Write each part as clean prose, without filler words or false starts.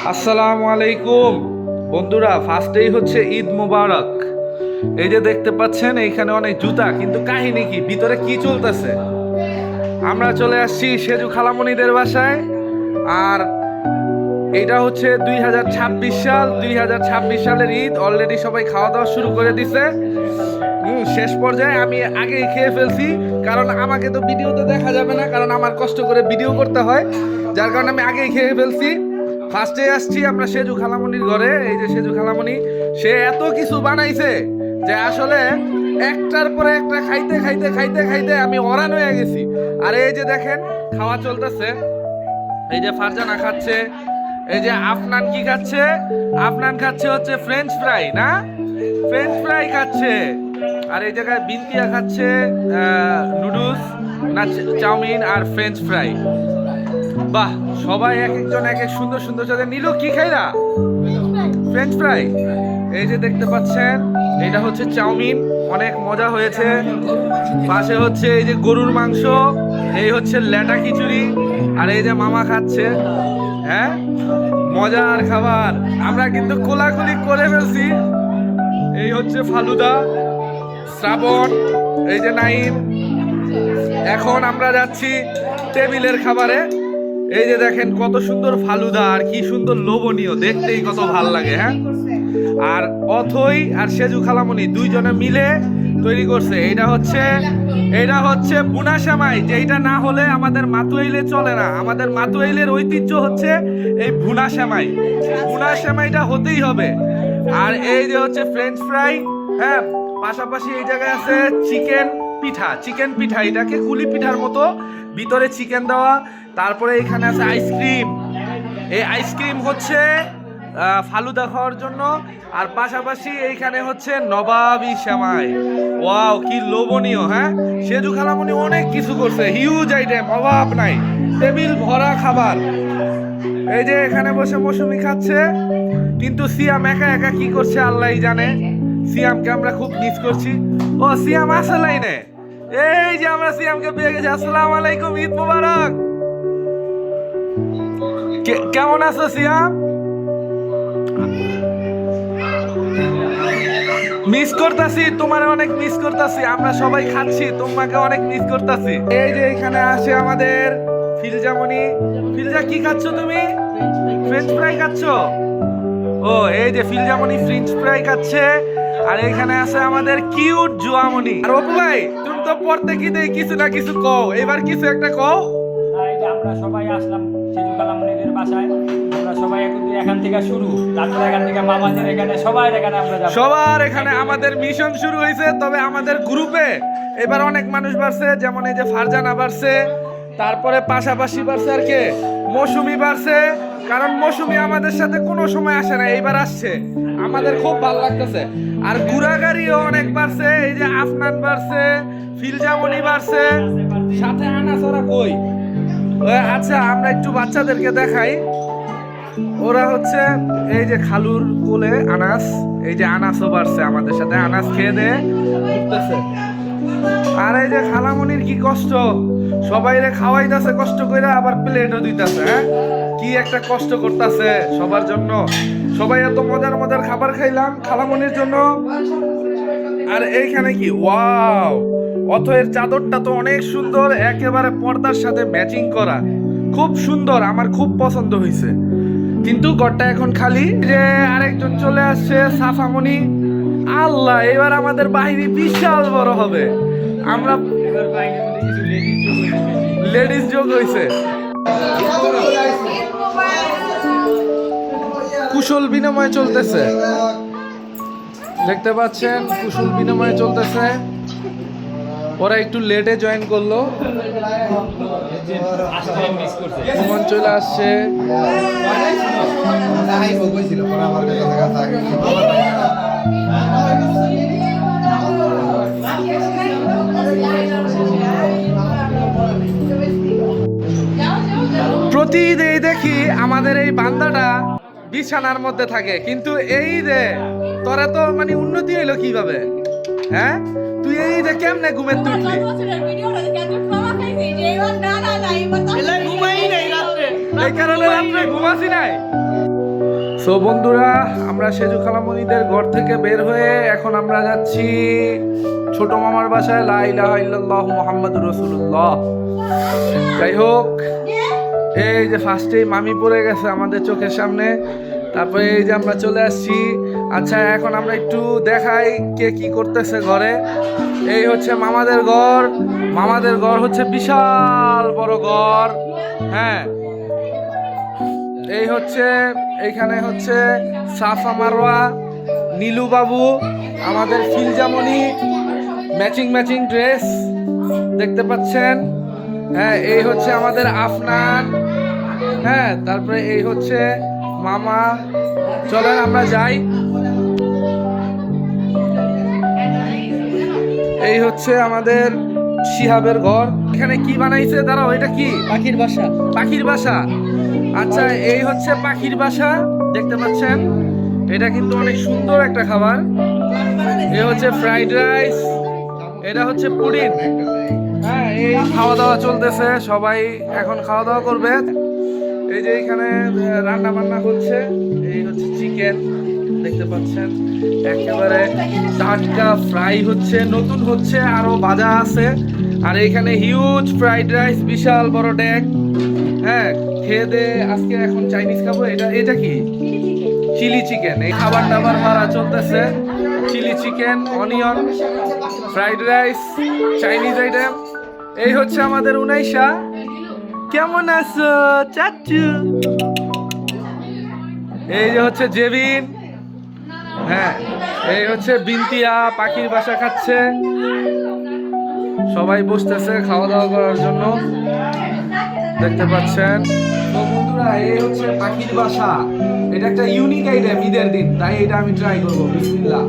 আসসালামু আলাইকুম বন্ধুরা, ফার্স্টেই হচ্ছে ঈদ মোবারক। এই যে দেখতে পাচ্ছেন এইখানে অনেক জুতা, কিন্তু কাহিনী কি, ভিতরে কি চলতেছে? আমরা চলে আসছি সেজু খালামণিদের বাসায়। আর এটা হচ্ছে 2026 সাল। 2026 সালের ঈদ অলরেডি সবাই খাওয়া দাওয়া শুরু করে দিছে। শেষ পর্যায়ে আমি আগেই খেয়ে ফেলছি, কারণ আমাকে তো ভিডিওতে দেখা যাবে না, কারণ আমার কষ্ট করে ভিডিও করতে হয়, যার কারণে আমি আগেই খেয়ে ফেলছি। ফার্স্টে আসছি আমরা সেজু খালামণির ঘরে। এই যে সেজু খালামণি, সে এত কিছু বানাইছে যে আসলে একটার পরে একটা খাইতে খাইতে খাইতে খাইতে আমি অরান হয়ে গেছি। আর এই যে দেখেন খাওয়া চলতেছে। এই যে ফারজানা খাচ্ছে, এই যে আফনান কি খাচ্ছে? আফনান খাচ্ছে হচ্ছে ফ্রেঞ্চ ফ্রাই, না ফ্রেঞ্চ ফ্রাই খাচ্ছে। আর এই জায়গায় বিন্তিয়া খাচ্ছে নুডলস না চাউমিন আর ফ্রেঞ্চ ফ্রাই। বাহ, সবাই এক একজন এক এক সুন্দর সুন্দর সাথে নিল। কি খাইলা? French fry. এই যে দেখতে পাচ্ছেন, এটা হচ্ছে চাউমিন, অনেক মজা হয়েছে। পাশে হচ্ছে এই যে গরুর মাংস, এই হচ্ছে লেটা খিচুড়ি, আর এই যে মামা খাচ্ছে। হ্যাঁ, মজার খাবার। আমরা কিন্তু কোলাকুলি করে ফেলছি। এই হচ্ছে ফালুদা, শ্রাবণ, এই যে নাইম। এখন আমরা যাচ্ছি টেবিলের খাবারে। এই যে দেখেন কত সুন্দর ফালুদা, আর কি সুন্দর লোভনীয়, দেখতেই কত ভাল লাগে। হ্যাঁ, আর অথই আর সেজু খালামণি দুইজনে মিলে তৈরি করছে। এটা হচ্ছে বুনা সেমাই, যেটা না হলে আমাদের মাতুয়াইলে চলে না। আমাদের মাতুয়াইলের ঐতিহ্য হচ্ছে এই ভুনা সেমাই। ভুনা সেমাইটা হতেই হবে। আর এই যে হচ্ছে ফ্রেঞ্চ ফ্রাই। হ্যাঁ, পাশাপাশি এই জায়গায় আছে চিকেন পিঠা, এটাকে কুলি পিঠার মতো, ভিতরে চিকেন দেওয়া। তারপরে এখানে আছে আইসক্রিম। এই আইসক্রিম হচ্ছে ফালুদা খাওয়ার জন্য। আর পাশাপাশি এইখানে হচ্ছে নবাবী সেমাই। ওয়াও, কি লোভনীয়। হ্যাঁ, সেজু খালামণি অনেক কিছু করছে, হিউজ আইটেম, অভাব নাই, টেবিল ভরা খাবার। এই যে এখানে বসে মৌসুমি খাচ্ছে, কিন্তু সিয়াম একা একা কি করছে আল্লাহই জানে। সিয়ামকে আমরা খুব মিস করছি। ও সিয়াম আছে লাইনে? এই যে আমরা সিয়ামকে পেয়ে গেছি। আসসালামু আলাইকুম, ঈদ মোবারক। কেমন আছো সিয়াম? মিস করতাছি তোমার, অনেক মিস করতাছি। আমরা সবাই খাচ্ছি, তোমাকে অনেক মিস করতাছি। এই যে এখানে আসে আমাদের ফিলজামণি। ফিলজা কি খাচ্ছ তুমি? ফ্রেঞ্চ ফ্রাই খাচ্ছ? ও, এই যে ফিলজামণি ফ্রেঞ্চ ফ্রাই খাচ্ছে। আর এখানে আছে আমাদের কিউট জুয়ামণি। আর অপু ভাই, তুমি তো পড়তে কি দেই কিছু না কিছু কও, এবার কিছু একটা কও। আমরা সবাই আসলাম সেজু খালামণিদের বাসায়। আমরা সবাই এখান থেকে শুরু, তারপরে এখান থেকে মামাদের এখানে, সবার এখানে আমরা যাব। সবার এখানে আমাদের মিশন শুরু হয়েছে। তবে আমাদের গ্রুপে এবার অনেক মানুষ বাড়ছে, যেমন এই যে ফারজানা বাড়ছে, তারপরে পাশাপাশি বাড়ছে আর কে, মৌসুমি বাড়ছে। কারণ মৌসুমি আমাদের সাথে কোনো সময় আসে না, এইবার আসছে, আমাদের খুব ভালো লাগতেছে। আর গুড়াগাড়িও অনেক বাড়ছে। এই যে আফনান বাড়ছে, ফিলজামণি বাড়ছে, সাথে আনাসরা কই। আচ্ছা, আমরা একটু বাচ্চাদেরকে দেখাই। ওরা হচ্ছে এই যে খালুর কোলে আনাস, এই যে আনাসও বাড়ছে আমাদের সাথে, আনাস খেয়ে দিয়ে ঘুরতেছে। আর এই যে খালামণির কি কষ্ট, সবাইরে খাওয়াইতেছে কষ্ট করে, আবার প্লেটও দিতেছে। হ্যাঁ, কি একটা কষ্ট করতেছে সবার জন্য। সবাই এত মজার মজার খাবার খাইলাম খালামণির জন্য। আর এইখানে কি, ওয়াও, অথয়ের চাদরটা তো অনেক সুন্দর, একেবারে পর্দার সাথে ম্যাচিং করা, খুব সুন্দর, আমার খুব পছন্দ হয়েছে। কিন্তু ঘরটা এখন খালি। যে আরেকজন চলে আসছে, সাফামণি। আল্লাহ, এবার আমাদের বাহিনী বিশাল বড় হবে। আমরা এবার বাইরের মধ্যে কিছু লেডিস যোগ হয়েছে। কুশল বিনিময় চলতেছে, দেখতে পাচ্ছেন, কুশল বিনিময় চলতেছে। ওরা একটু লেটে জয়েন করলো, মিস করছে। সুমন চলে আসছে। প্রতিদিন দেখি আমাদের এই বান্দাটা বিছানার মধ্যে থাকে, কিন্তু এই যে তোরা তো মানে উন্নতি হইলো কিভাবে? হ্যাঁ, তুই এই যে কেমনে ঘুমের তুললি? এই কারণে রাত্রে ঘুমাসি নাই। সো বন্ধুরা, আমরা সেজু খালামণিদের ঘর থেকে বের হয়ে এখন আমরা যাচ্ছি ছোট মামার বাসায়। লা ইলাহা ইল্লাল্লাহু মুহাম্মাদুর রাসূলুল্লাহ। যাই হোক, এই যে ফার্স্টেই মামি পড়ে গেছে আমাদের চোখের সামনে, তারপরে এই যে আমরা চলে আসছি। আচ্ছা, এখন আমরা একটু দেখাই কে কি করতেছে ঘরে। এই হচ্ছে মামাদের ঘর। মামাদের ঘর হচ্ছে বিশাল বড় ঘর। হ্যাঁ, এই হচ্ছে, এইখানে হচ্ছে সাফা মারওয়া, নীলু বাবু, আমাদের ফিলজামণি, ম্যাচিং ম্যাচিং ড্রেস দেখতে পাচ্ছেন। হ্যাঁ, এই হচ্ছে আমাদের আফনান। হ্যাঁ, তারপরে এই হচ্ছে মামা। চলেন আমরা যাই। এই হচ্ছে আমাদের শিহাবের ঘর। এখানে কি বানাইছে দাঁড়াও, এটা কি? পাখির বাসা। পাখির বাসা। আচ্ছা, এই হচ্ছে পাখির বাসা, দেখতে পাচ্ছেন। এটা কিন্তু অনেক সুন্দর একটা খাবার। এই হচ্ছে ফ্রাইড রাইস, এটা হচ্ছে পুডিং। হ্যাঁ, এই খাওয়া দাওয়া চলতেছে, সবাই এখন খাওয়া দাওয়া করবে। এই যে এখানে রান্না বান্না হচ্ছে। এই হচ্ছে চিকেন, দেখতে পাচ্ছেন, একেবারে টাটকা ফ্রাই হচ্ছে, নতুন হচ্ছে, আরো ভাজা আছে। আর এখানে হিউজ ফ্রাইড রাইস, বিশাল বড় ডেক। হ্যাঁ, খেয়ে দে আজকে এখন চাইনিজ খাবো। এটা কি? Chilli chicken. এই খাবার দাবার মারা চলতেছে। Chilli chicken, onion, fried rice, Chinese item. এই হচ্ছে আমাদের উনাইশা। কেমন আছো চাচু? এই যে হচ্ছে জেবিন। হ্যাঁ, এই হচ্ছে বিন্তিয়া, পাখির বাসা খাচ্ছে। সবাই বসতেছে খাওয়া দাওয়া করার জন্য, দেখতে পাচ্ছেন। তো বন্ধুরা, এই হচ্ছে পাখির বাসা। এটা একটা ইউনিক আইটেম ঈদের দিন, তাই এটা আমি ট্রাই করবো। বিসমিল্লাহ।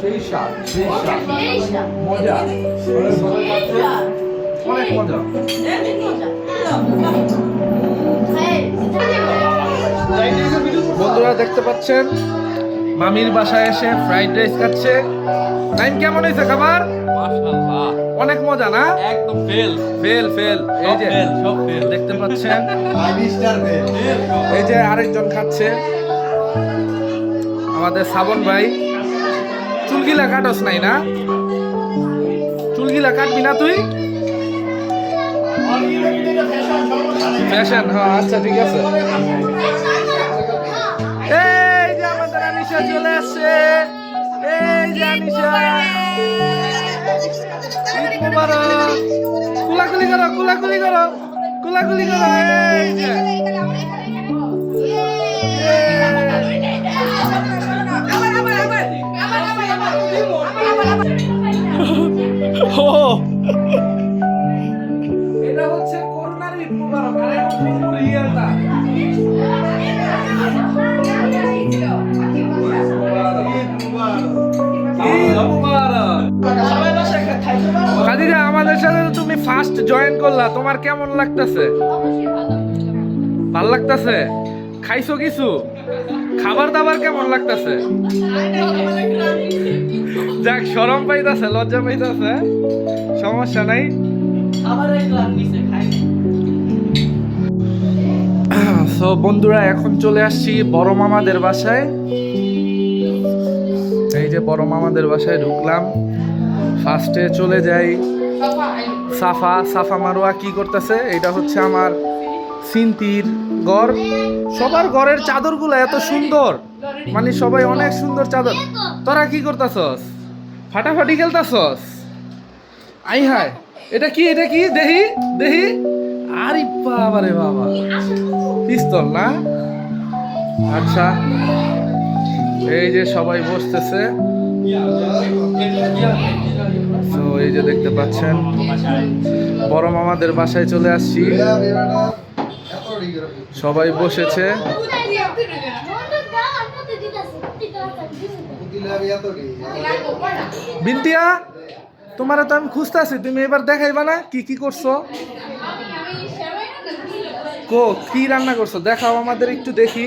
সেই স্বাদ, সেই স্বাদ, মজা, অনেক মজা। বন্ধুরা দেখতে পাচ্ছেন, মামির বাসায় এসে ফ্রাইড রাইস খাচ্ছে। নাইম, কেমন হয়েছে খাবার? মাশাআল্লাহ, অনেক মজা না? একদম ফেল ফেল ফেল। এই যে সব ফেল। দেখতে পাচ্ছেন, এই যে আরেকজন খাচ্ছে, আমাদের শ্রাবণ ভাই। চুলগিলা কাটস নাই না? চুলগিলা কাটবি না তুই? ফ্যাশন, হ্যাঁ, আচ্ছা ঠিক আছে। এই যে আমাদের আনিশা চলে আসছে। এই যে আনিশা, ঈদ মুবারক। কুলাকুলি করো, কুলাকুলি করো, কুলাকুলি করো। এই যে এটা হচ্ছে করোনার ঈদ মুবারক, আর এখন পুরোপুরি রিয়েলটা। খাদিজা, আমাদের সাথে তো তুমি ফার্স্ট জয়েন করলা, তোমার কেমন লাগতেছে? ভাল লাগতেছে? খাইছো কিছু? খাবার দাবার কেমন লাগতেছে? যাক, শরম পাইতাছে, লজ্জা পাইতাছে, সমস্যা নাই। সো বন্ধুরা, এখন চলে আসছি বড় মামাদের বাসায়। এই যে বড় মামাদের বাসায় ঢুকলাম। ফার্স্টে চলে যাই সাফা মারোয়া কি করতেছে। এটা হচ্ছে আমার সিন্তির ঘর। সবার ঘরের চাদরগুলো এত সুন্দর, মানে সবাই অনেক সুন্দর চাদর। তোরা কি করতেছস? ফাটাফাটি খেলতেছস? আই হায়, এটা কি? এটা কি? দেহি দেহি। আরে বাবা রে বাবা, পিস্তল না? আচ্ছা, এই যে সবাই বসতেছে। তো এই যে দেখতে পাচ্ছেন, বড় মামাদের বাসায় চলে আসছি। সবাই বসেছে। বিন্তিয়া, তোমার তো আমি খুঁজতেছি, তুমি এবার দেখাইবা না কি কি করছো? কি রান্না করছো দেখাও আমাদের একটু দেখি।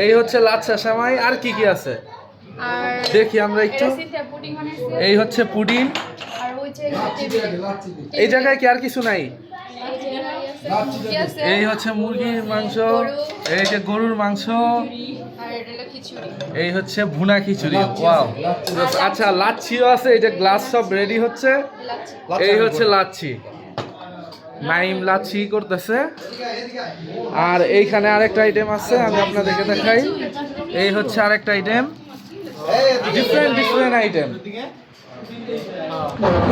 এই হচ্ছে লাচ্ছা সেমাই, আর কি কি আছে দেখি আমরা একটু। এই হচ্ছে পুডিং। এই জায়গায় কি আর কিছু নাই? মুরগি আছে এই হচ্ছে মুরগির মাংস, এই যে গরুর মাংস, আর এটা হলো খিচুড়ি। এই হচ্ছে ভুনা খিচুড়ি। ওয়াও। আচ্ছা লাচ্ছিও আছে, এই যে গ্লাস সব রেডি হচ্ছে। লাচ্ছি। এই হচ্ছে লাচ্ছি, নাইম লাচ্ছি করতেছে। আর এইখানে আরেকটা আইটেম আছে, আমি আপনাদেরকে দেখাই। এই হচ্ছে আরেকটা আইটেম, ডিফারেন্ট ডিফারেন্ট আইটেম।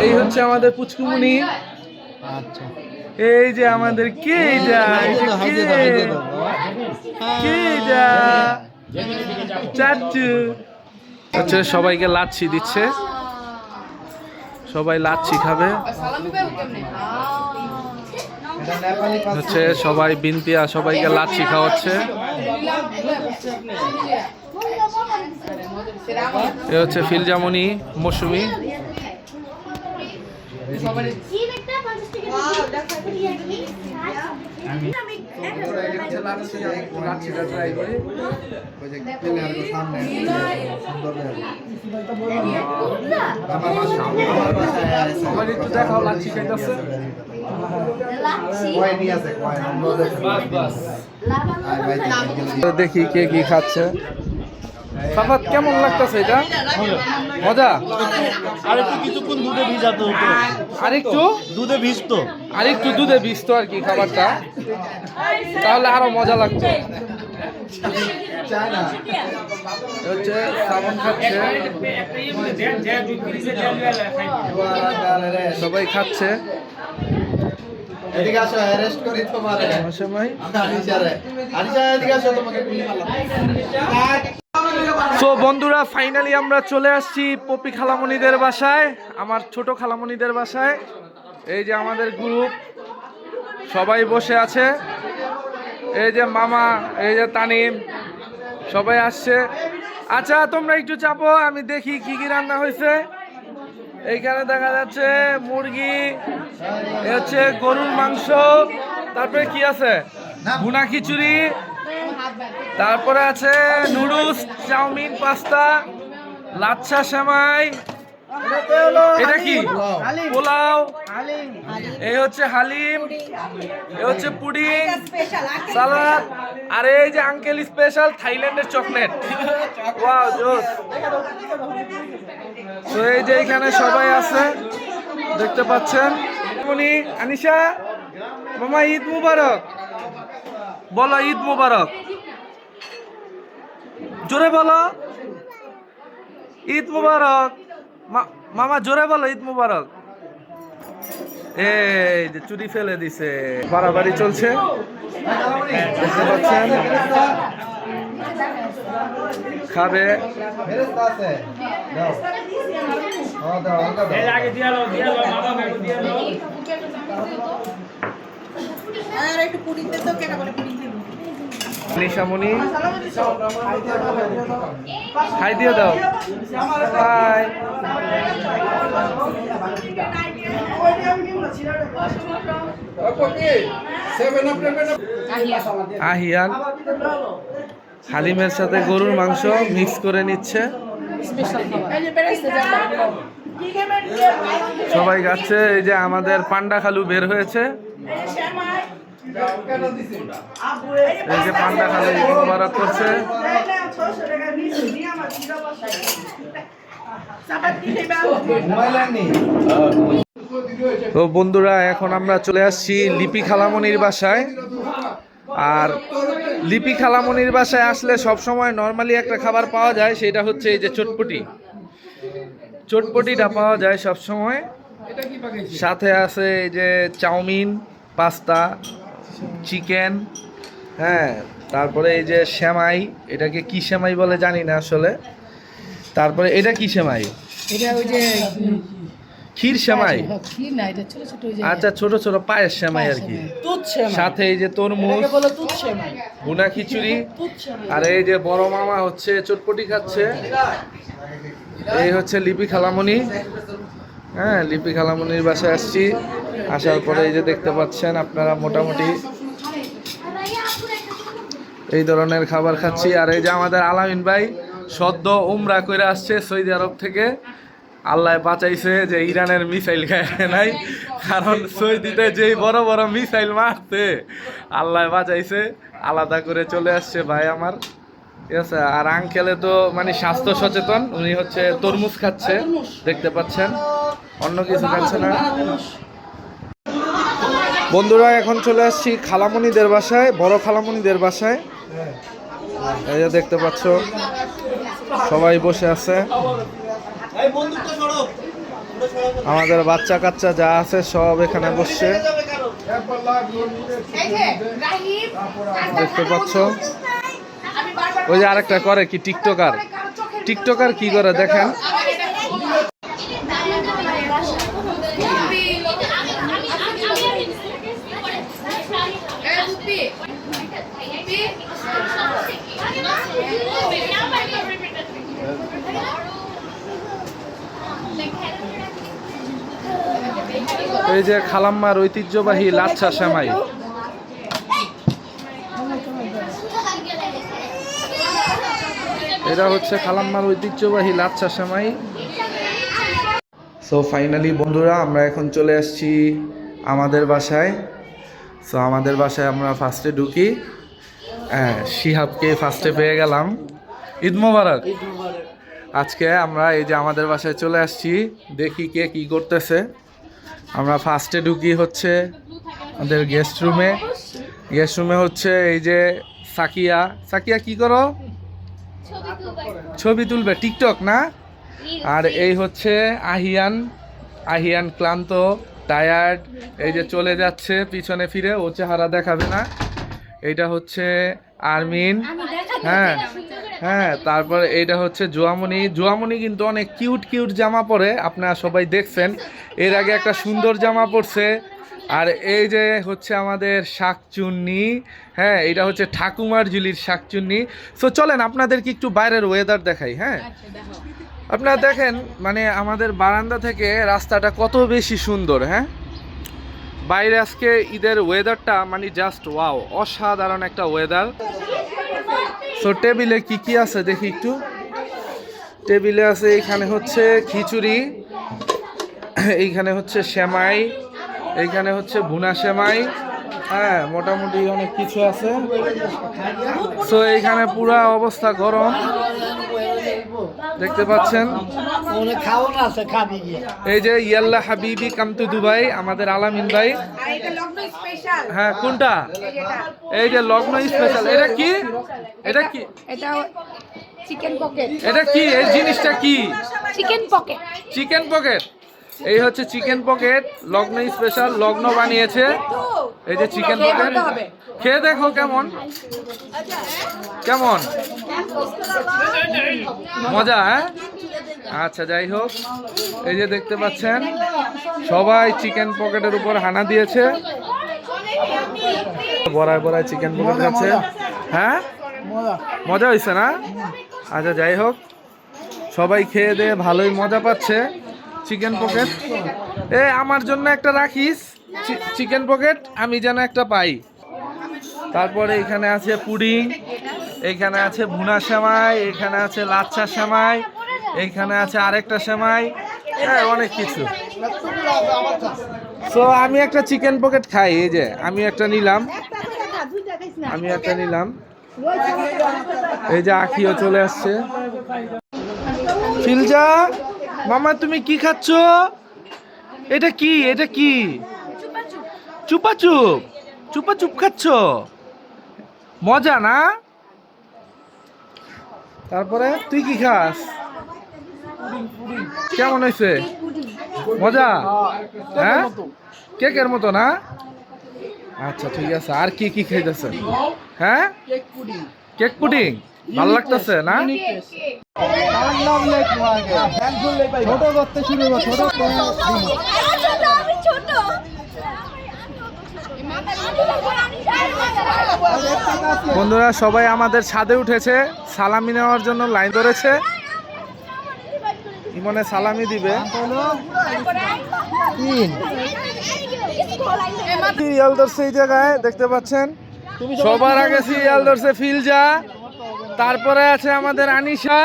এই হচ্ছে আমাদের পুচকুমুনি। আচ্ছা এই যে আমাদের কে এটা, এটা কে এটা? চাচু হচ্ছে সবাইকে লাচ্ছি দিচ্ছে, সবাই লাচ্ছি খাবে। আর সালামি পাবো কেমনে? এটা নেপালি হচ্ছে সবাই বিনতিয়া সবাইকে লাচ্ছি খাওয়াচ্ছে। এ হচ্ছে ফিলজামনি, মৌসুমি। সবাই একটু দেখাও লাচ্ছি খাইতেছে। দেখি কে কি খাচ্ছে। সাফাত কেমন লাগতেছে এটা? মজা? আর একটু কিছুক্ষণ দুধে ভিজাতে হতো, আরেকটু দুধে আরেকটু দুধে ভিজতো আর কি খাবারটা, তাহলে আরো মজা লাগতো। এ হচ্ছে সাবন খাচ্ছে, সবাই খাচ্ছে। এদিকে আসো, অ্যারেস্ট করি তোমারে। সময় আনিশা এদিকে আসো, তোমাকে গুলি মারলাম। তো বন্ধুরা ফাইনালি আমরা চলে আসছি পপি খালামণিদের বাসায়, আমার ছোট খালামণিদের বাসায়। এই যে আমাদের গ্রুপ সবাই বসে আছে, এই যে মামা, এই যে তানিম, সবাই আসছে। আচ্ছা তোমরা একটু চাপো, আমি দেখি কি কি রান্না হয়েছে। এইখানে দেখা যাচ্ছে মুরগি, এ হচ্ছে গরুর মাংস, তারপরে কি আছে ভুনা খিচুড়ি, তারপরে আছে নুডলস, চাউমিন, পাস্তা, লাচ্ছা, সেমাই, এটা কি পোলাও, এই হচ্ছে হালিম, এই হচ্ছে পুডিং, সালাদ, আর এই যে আঙ্কেল স্পেশাল থাইল্যান্ডের চকলেট। ওয়াও জোস। তো এই যে এখানে সবাই আছে দেখতে পাচ্ছেন। মনি, আনিশা, মামা ঈদ মুবারক বলো, ঈদ মুবারক জোরে বলো, ঈদ মুবারক। মামা জোরে বলো ঈদ মুবারক। এই যে চুরি ফেলে দিছে, বাড়াবাড়ি চলছে দেখতে পাচ্ছেন। খাবে নিশামণি, হাই দিয়ে দাও, হাই। আহিয়ান হালিমের সাথে গরুর মাংস মিক্স করে নিচ্ছে, সবাই খাচ্ছে। এই যে আমাদের পান্ডা খালু বের হয়েছে, এই যে পান্ডা খালু মুবারক করছে। তো বন্ধুরা এখন আমরা চলে আসছি লিপি খালামণির বাসায়। আর লিপি খালামণির বাসায় আসলে সব সময় নরমালি একটা খাবার পাওয়া যায়, সেটা হচ্ছে এই যে চটপটি। চটপটিটা পাওয়া যায় সব সময়, সাথে আছে এই যে চাউমিন, পাস্তা, চিকেন, হ্যাঁ, তারপরে এই যে সেমাই, এটাকে কি সেমাই বলে জানি না আসলে। তারপরে এটা কি সেমাই? এটা ওই যে ক্ষীর সেমাই। ক্ষীর না, এটা ছোট ছোট ওই যে আচ্ছা, ছোট ছোট পায়েস সেমাই আর কি। দুধ সেমাই, সাথে এই যে তরমুজ, এটাকে বলে দুধ সেমাই। ভুনা খিচুড়ি, দুধ সেমাই। আর এই যে বড় মামা হচ্ছে চটপটি খাচ্ছে। এই হচ্ছে লিপি খালামণি। হ্যাঁ, লিপি খালামণির বাসায় আসছি। আসার পরে এই যে দেখতে পাচ্ছেন আপনারা মোটামুটি এই ধরনের খাবার খাচ্ছি। আর এই যে আমাদের আলামিন ভাই সদ্য উমরা করে আসছে সৌদি আরব থেকে, আল্লাহ বাঁচাইছে যে ইরানের মিসাইল খায় নাই, কারণ সৌদিতে যেই বড় বড় মিসাইল মারতে আল্লাহ বাঁচাইছে, আলাদা করে চলে আসছে ভাই আমার। ঠিক আছে, আর আঙ্কেলে তো মানে স্বাস্থ্য সচেতন, উনি হচ্ছে তরমুজ খাচ্ছে দেখতে পাচ্ছেন, অন্য কিছু খাচ্ছে না। বন্ধুরা এখন চলে আসছি খালামণিদের বাসায়, বড় খালামণিদের বাসায়। এই যে দেখতে পাচ্ছ সবাই বসে আছে, আমাদের বাচ্চা কাচ্চা যা আছে সব এখানে বসছে দেখতে পাচ্ছ। ওই যে আরেকটা করে কি টিকটকার, টিকটকার কি করে দেখেন। এই যে খালাম্মার ঐতিহ্যবাহী লাচ্ছা সেমাই, এটা হচ্ছে খালাম্মার ঐতিহ্যবাহী লাচ্ছা সেমাই। সো ফাইনালি বন্ধুরা আমরা এখন চলে আসছি আমাদের বাসায়। সো আমাদের বাসায় আমরা ফার্স্টে ঢুকি, হ্যাঁ শিহাবকে ফার্স্টে পেয়ে গেলাম। ঈদ মোবারক। আজকে আমরা এই যে আমাদের বাসায় চলে আসছি, দেখি কে কি করতেছে। আমরা ফার্স্টে ঢুকি হচ্ছে আমাদের গেস্ট রুমে। গেস্ট রুমে হচ্ছে এই যে সাকিয়া, সাকিয়া কি করো? ছবি তুলবে, টিকটক না? আর এই হচ্ছে আহিয়ান, আহিয়ান ক্লান্ত টায়ার্ড, এই যে চলে যাচ্ছে পিছনে ফিরে, ও চেহারা দেখাবে না। এইটা হচ্ছে আরমিন, হ্যাঁ হ্যাঁ। তারপর এইটা হচ্ছে জোয়ামনি। জোয়ামনি কিন্তু অনেক কিউট কিউট জামা পরে, আপনারা সবাই দেখছেন, এর আগে একটা সুন্দর জামা পরছে। আর এই যে হচ্ছে আমাদের শাকচুন্নি, হ্যাঁ এটা হচ্ছে ঠাকুমার ঝুলির শাকচুন্নি। সো চলেন আপনাদেরকে একটু বাইরের ওয়েদার দেখাই। হ্যাঁ আপনারা দেখেন মানে আমাদের বারান্দা থেকে রাস্তাটা কত বেশি সুন্দর। হ্যাঁ বাইরে আজকে ঈদের ওয়েদারটা মানে জাস্ট ওয়াও, অসাধারণ একটা ওয়েদার। সো টেবিলে কি কি আছে দেখি একটু। টেবিলে আছে এখানে হচ্ছে খিচুড়ি, এইখানে হচ্ছে সেমাই, এইখানে হচ্ছে ভুনা সেমাই, হ্যাঁ মোটামুটি অনেক কিছু আছে। সো এইখানে পুরা অবস্থা গরম দেখতে পাচ্ছেন। এই যে ইয়াল্লা হাবিবি কাম টু দুবাই, আমাদের আলামিন ভাই। হ্যাঁ কোনটা? এই যে লগ্ন স্পেশাল। এটা কি? এটা কি? এটা চিকেন পকেট। এটা কি? এই জিনিসটা কি? Chicken pocket. Chicken pocket. এই হচ্ছে চিকেন পকেট, লগ্ন স্পেশাল, লগ্ন বানিয়েছে। এই যে চিকেন পকেট, খেয়ে দেখো কেমন কেমন মজা। হ্যাঁ আচ্ছা যাই হোক, এই যে দেখতে পাচ্ছেন সবাই চিকেন পকেটের উপর হানা দিয়েছে, বড়ায় বড়ায় চিকেন পকেট আছে। হ্যাঁ মজা হয়েছে না? আচ্ছা যাই হোক, সবাই খেয়ে দিয়ে ভালোই মজা পাচ্ছে। চিকেন পকেট আমার জন্য একটা রাখিস, চিকেন পকেট আমি যেন একটা পাই। তারপরে এখানে আছে পুডিং, এইখানে আছে ভুনা সেমাই, এখানে আছে লাচ্ছা সেমাই, এইখানে আছে আরেকটা সেমাই, হ্যাঁ অনেক কিছু। সো আমি একটা চিকেন পকেট খাই, এই যে আমি একটা নিলাম, আমি একটা নিলাম। এই যে আখিও চলে আসছে। ফিলজা মামা তুমি কি খাচ্ছ? এটা কি? এটা কি? চুপাচুপ, চুপাচুপ খাচ্ছ, মজা না? তারপরে তুই কি খাস? কেমন হয়েছে? মজা? হ্যাঁ কেকের মতো না? আচ্ছা ঠিক আছে। আর কি কি খাইতেছে? হ্যাঁ কেক পুডিং ভালো লাগতেছে না? বন্ধুরা সবাই আমাদের ছাদে উঠেছে, সালামি নেওয়ার জন্য লাইন ধরেছে। ইমনে সালামি দিবে। সিরিয়াল ধরছে এই জায়গায় দেখতে পাচ্ছেন, সবার আগে সিরিয়াল ধরছে ফিলজা, তারপরে আছে আমাদের আনিশা,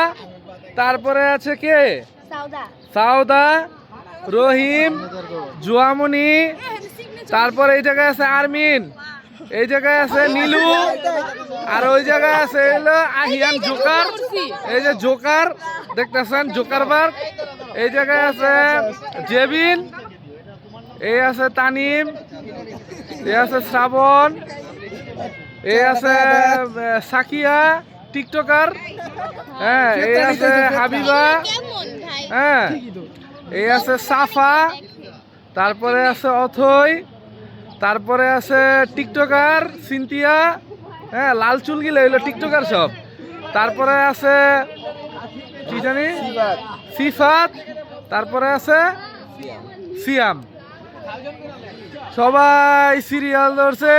তারপরে আছে কে? সাউদা, রহিম, জুয়ামনি, তারপর এই জায়গায় আছে আরমিন, এই জায়গায় আছে নীলু, আর ওই জায়গায় আছে হলো আহিয়ান জোকার, এই যে জোকার দেখতেছেন জোকার বার্গ, এই জায়গায় আছে জেবিন, এই আছে তানিম, এই আছে শ্রাবণ, এই আছে সাকিয়া টিকটকার, হ্যাঁ এই আছে হাবিবা, হ্যাঁ এই আছে সাফা, তারপরে আছে অথই, তারপরে আছে টিকটকার সিনথিয়া, হ্যাঁ লাল চুল গিলে হইলো টিকটকার সব, তারপরে আছে কি জানি সিফাত, তারপরে আছে সিয়াম। সবাই সিরিয়াল ধরছে,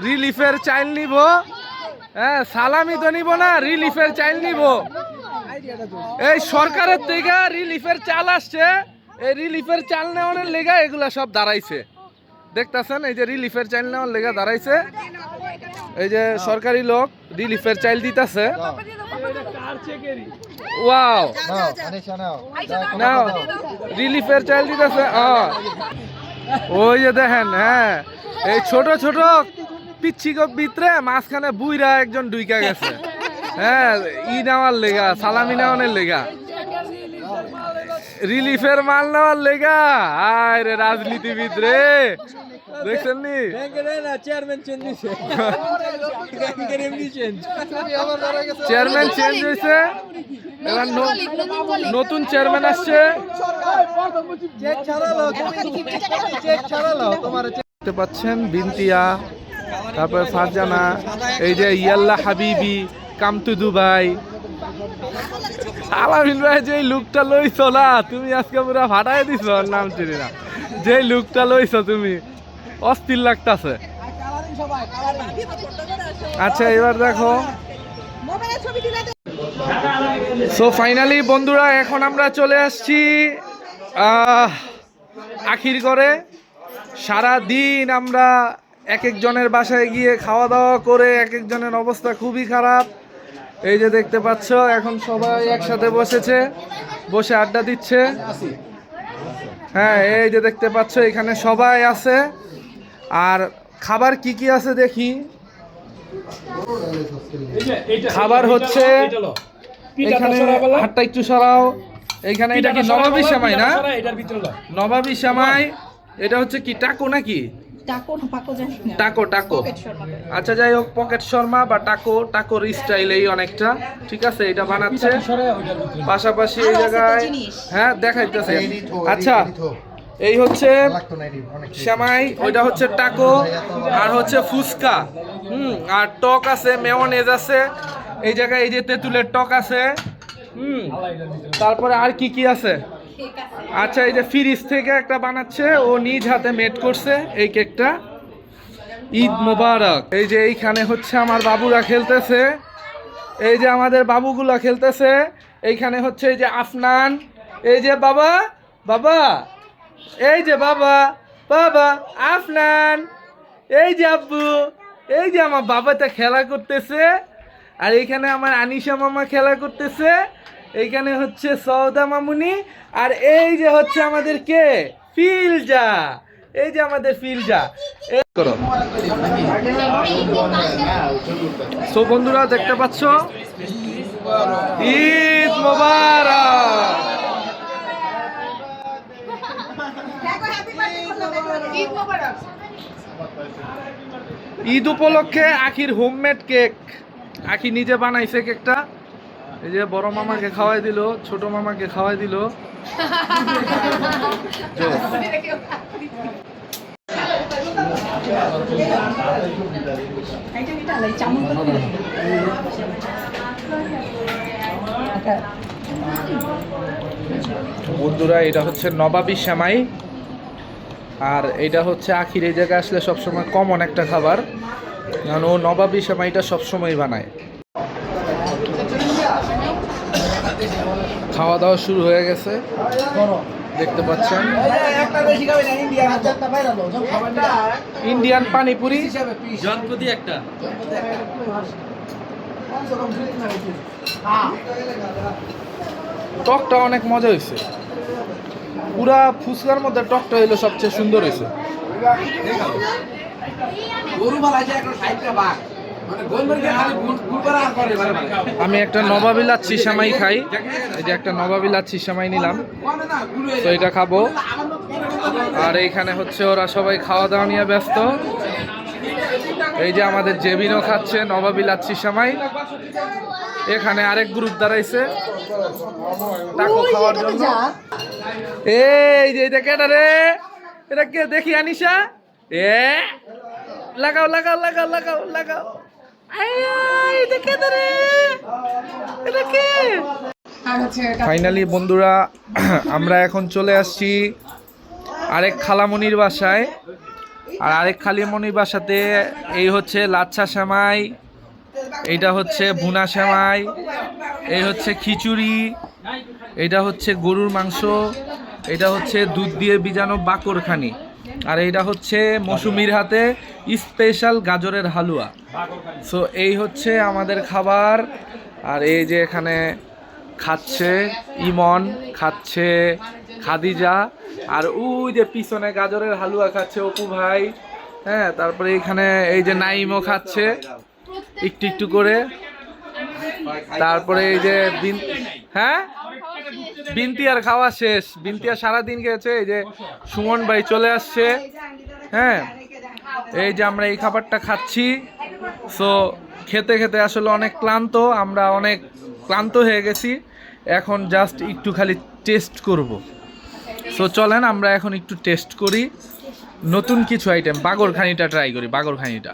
রিলিফের চাইল নিব, হ্যাঁ সালামি তো নিব না, রিলিফের চাইল নিব। এই সরকারের থেকে রিলিফের চাল আসছে, এই রিলিফের চাল নেওয়ার লেগা এগুলা সব দাঁড়াইছে, দেখতেছেন এই যে রিলিফের চাইল নেওয়ার লেগা দাঁড়াইছে, এই যে সরকারি লোক রিলিফের চাইল দিতেছে। ওয়াও নাও রিলিফের চাইল দিতেছে। ওই যে দেখেন, হ্যাঁ এই ছোট ছোট পিচ্ছি ভিতরে মাঝখানে বুইরা একজন ডুইকা গেছে, হ্যাঁ ই নেওয়ার লেগা, সালামি নেওয়ার লেগা, রিলিফের মাল নেওয়ার লেগা। আয় রে রাজনীতিবিদ রে, দেখছেন নি চেয়ারম্যান চেঞ্জ হয়েছে, এবার নতুন চেয়ারম্যান আসছে। দেখতে পাচ্ছেন বিনতিয়া, তারপরে ফারজানা, এই যে ইয়াল্লা হাবিবি কাম টু দুবাই। আলামিন ভাই যে লুকটা লইছ না তুমি, আজকে পুরা ফাটাই দিছ, নাম চিনি না, যে লুকটা লইছ তুমি অস্থির লাগতাছে। আচ্ছা এবার দেখো, সো ফাইনালি বন্ধুরা এখন আমরা চলে আসছি আখির ঘরে। সারা দিন আমরা এক একজনের বাসায় গিয়ে খাওয়া দাওয়া করে এক একজনের অবস্থা খুবই খারাপ। এই যে দেখতে পাচ্ছ এখন সবাই একসাথে বসেছে, বসে আড্ডা দিচ্ছে। হ্যাঁ এই যে দেখতে পাচ্ছ এখানে সবাই আছে। আর খাবার কি কি আছে দেখি। খাবার হচ্ছে এখানে, হাতটা একটু সরাও, এইখানে এটা কি নবাবী সেমাই না? নবাবী সেমাই। এটা হচ্ছে কি টাকো নাকি? টাকো টাকো, আচ্ছা যাই হোক, পকেট শর্মা বা টাকো, টাকোর স্টাইলেই অনেকটা, ঠিক আছে এটা বানাচ্ছে। পাশাপাশি এই জায়গায় হ্যাঁ দেখাইতেছে। আচ্ছা এই হচ্ছে সেমাই, ওইটা হচ্ছে টাকো, আর হচ্ছে ফুচকা, আর টক আছে, মেয়োনেজ আছে, এই জায়গায় এই যে তেঁতুলের টক আছে, তারপরে আর কি কি আছে। আচ্ছা এই যে ফ্রিজ থেকে একটা বানাচ্ছে, ও নিজ হাতে মেড করছে এই কেকটা। ঈদ মোবারক। এই যে এইখানে হচ্ছে আমার বাবুরা খেলতেছে, এই যে আমাদের বাবুগুলা খেলতেছে। এইখানে হচ্ছে এই যে আফনান, এই যে বাবা বাবা, এই যে বাবা বাবা আফনান, এই যে আব্বু, এই যে আমার বাবাটা খেলা করতেছে। আর এইখানে আমার আনিশা মামা খেলা করতেছে, এইখানে হচ্ছে সৌদা মামুনি, আর এই যে হচ্ছে আমাদের কে ফিলজা, এই যে আমাদের ফিলজা। করো সো বন্ধুরা দেখতে পাচ্ছ, ঈদ মোবারক। ঈদ উপলক্ষে আখির হোমমেড কেক, আখি নিজে বানাইছে কেকটা। এই যে বড় মামাকে খাওয়াই দিল, ছোট মামাকে খাওয়াই দিল। বন্ধুরা এটা হচ্ছে নবাবী সেমাই, আর এটা হচ্ছে আখির এই জায়গায় আসলে সবসময় কমন একটা খাবার, কারণ ও নবাবী সেমাইটা সবসময় বানায়। খাওয়া দাওয়া শুরু হয়ে গেছে, দেখতে পাচ্ছেন ইন্ডিয়ান পানিপুরি একটা। টকটা অনেক মজা হয়েছে। পুরা ফুচকার মধ্যে টকটা হইলো সবচেয়ে সুন্দর হয়েছে। আমি একটা নবাবী লাচ্ছি সেমাই খাই, এই যে একটা নবাবী লাচ্ছি সেমাই নিলাম, তো এটা খাবো। আর এইখানে হচ্ছে ওরা সবাই খাওয়া দাওয়া নিয়ে ব্যস্ত। এই যে আমাদের জেবিনও খাচ্ছে নবাবী লাচ্ছি সেমাই। এখানে আরেক গ্রুপ দাঁড়াইছে টাকো খাওয়ার জন্য। এই যে এটা কেটা রে, এটা কে দেখি আনিশা? এ লাগাও লাগাও লাগাও লাগাও লাগাও। ফাইনালি বন্ধুরা আমরা এখন চলে আসছি আরেক খালামণির বাসায়। আর আরেক খালামণির বাসাতে এই হচ্ছে লাচ্ছা সেমাই, এইটা হচ্ছে ভুনা সেমাই, এই হচ্ছে খিচুড়ি, এটা হচ্ছে গরুর মাংস, এটা হচ্ছে দুধ দিয়ে ভিজানো বাকরখানি, আর এইটা হচ্ছে মৌসুমীর হাতে স্পেশাল গাজরের হালুয়া। সো এই হচ্ছে আমাদের খাবার। আর এই যে এখানে খাচ্ছে ইমন, খাচ্ছে খাদিজা, আর ওই যে পিছনে গাজরের হালুয়া খাচ্ছে অপু ভাই। হ্যাঁ, তারপরে এখানে এই যে নাইমও খাচ্ছে একটু একটু করে। তারপরে এই যে হ্যাঁ বিনতিয়ার খাওয়া শেষ, বিনতিয়া সারাদিন গেছে। এই যে সুমন ভাই চলে আসছে। হ্যাঁ, এই যে আমরা এই খাবারটা খাচ্ছি। সো খেতে খেতে আসলে অনেক ক্লান্ত, আমরা অনেক ক্লান্ত হয়ে গেছি। এখন জাস্ট একটু খালি টেস্ট করব। সো চলেন আমরা এখন একটু টেস্ট করি নতুন কিছু আইটেম। বাগরখানিটা ট্রাই করি, বাগরখানিটা।